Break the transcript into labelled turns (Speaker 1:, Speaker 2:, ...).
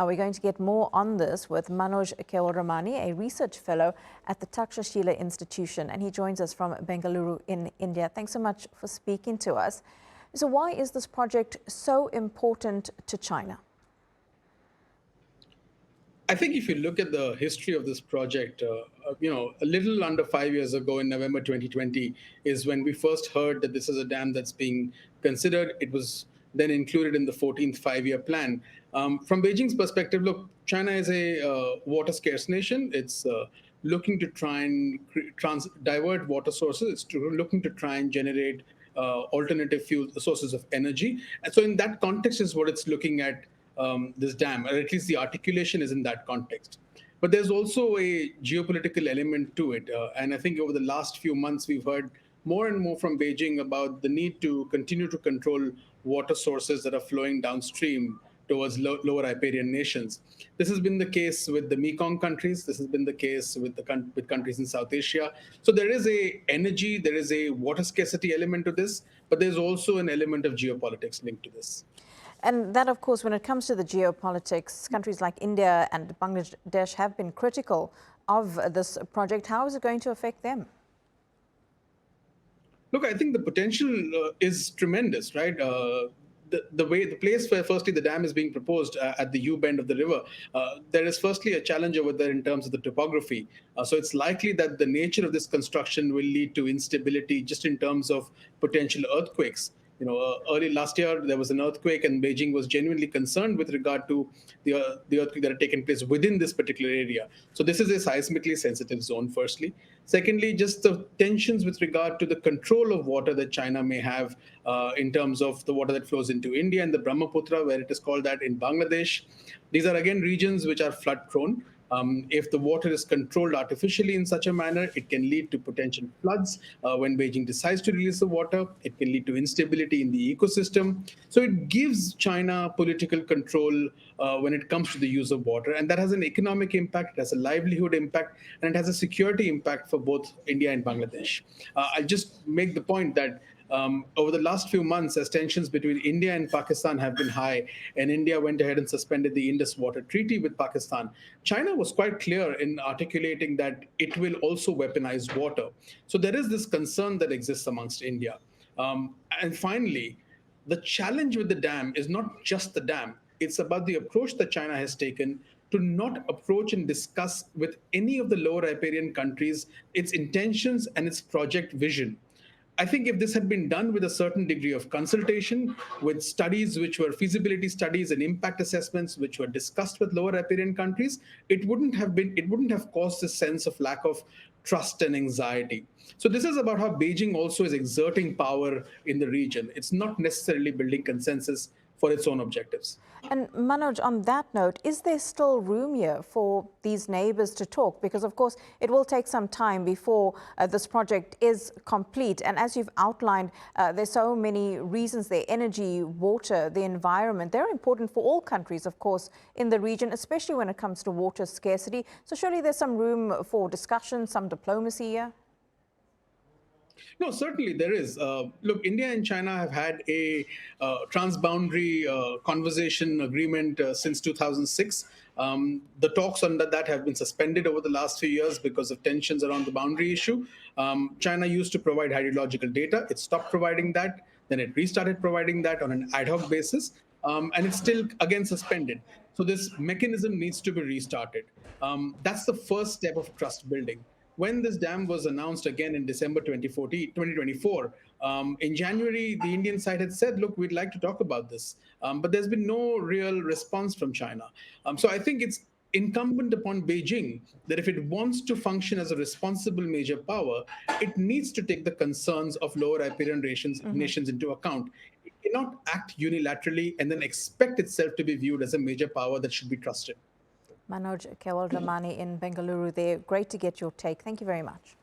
Speaker 1: Now, we're going to get more on this with Manoj Kewalramani, a research fellow at the Takshashila Institution, and he joins us from Bengaluru in India. Thanks so much for speaking to us. So why is this project so important to China?
Speaker 2: I think if you look at the history of this project, a little under 5 years ago in November 2020 is when we first heard that this is a dam that's being considered. It was then included in the 14th five-year plan. From Beijing's perspective, look, China is a water scarce nation. It's looking to try and divert water sources. It's looking to try and generate alternative fuel sources of energy. And so in that context is what it's looking at this dam, or at least the articulation is in that context. But there's also a geopolitical element to it. And I think over the last few months, we've heard more and more from Beijing about the need to continue to control water sources that are flowing downstream towards lower riparian nations. This has been the case with the Mekong countries. This has been the case with with countries in South Asia. So there is a energy, there is a water scarcity element to this, but there's also an element of geopolitics linked to this.
Speaker 1: And that, of course, when it comes to the geopolitics, countries like India and Bangladesh have been critical of this project. How is it going to affect them?
Speaker 2: Look, I think the potential is tremendous, right? The place where firstly the dam is being proposed at the U-bend of the river, there is firstly a challenge over there in terms of the topography. So it's likely that the nature of this construction will lead to instability just in terms of potential earthquakes. Early last year, there was an earthquake and Beijing was genuinely concerned with regard to the earthquake that had taken place within this particular area. So this is a seismically sensitive zone, firstly. Secondly, just the tensions with regard to the control of water that China may have in terms of the water that flows into India and the Brahmaputra, where it is called that in Bangladesh. These are, again, regions which are flood prone. If the water is controlled artificially in such a manner, it can lead to potential floods. When Beijing decides to release the water, it can lead to instability in the ecosystem. So it gives China political control when it comes to the use of water. And that has an economic impact, it has a livelihood impact, and it has a security impact for both India and Bangladesh. I'll just make the point that over the last few months, as tensions between India and Pakistan have been high, and India went ahead and suspended the Indus Water Treaty with Pakistan, China was quite clear in articulating that it will also weaponize water. So there is this concern that exists amongst India. And finally, the challenge with the dam is not just the dam. It's about the approach that China has taken to not approach and discuss with any of the lower riparian countries its intentions and its project vision. I think if this had been done with a certain degree of consultation, with studies which were feasibility studies and impact assessments which were discussed with lower riparian countries, it wouldn't have caused this sense of lack of trust and anxiety. So this is about how Beijing also is exerting power in the region. It's not necessarily building consensus for its own objectives.
Speaker 1: And Manoj, on that note, is there still room here for these neighbours to talk? Because, of course, it will take some time before this project is complete. And as you've outlined, there's so many reasons there: energy, water, the environment. They're important for all countries, of course, in the region, especially when it comes to water scarcity. So surely there's some room for discussion, some diplomacy here?
Speaker 2: No, certainly there is. Look, India and China have had a transboundary conversation agreement since 2006. The talks on that have been suspended over the last few years because of tensions around the boundary issue. China used to provide hydrological data. It stopped providing that. Then it restarted providing that on an ad hoc basis. And it's still, again, suspended. So this mechanism needs to be restarted. That's the first step of trust building. When this dam was announced again in December 2024, in January, the Indian side had said, look, we'd like to talk about this. But there's been no real response from China. So I think it's incumbent upon Beijing that if it wants to function as a responsible major power, it needs to take the concerns of lower riparian nations into account. It cannot act unilaterally and then expect itself to be viewed as a major power that should be trusted.
Speaker 1: Manoj Kewalramani in Bengaluru there. Great to get your take. Thank you very much.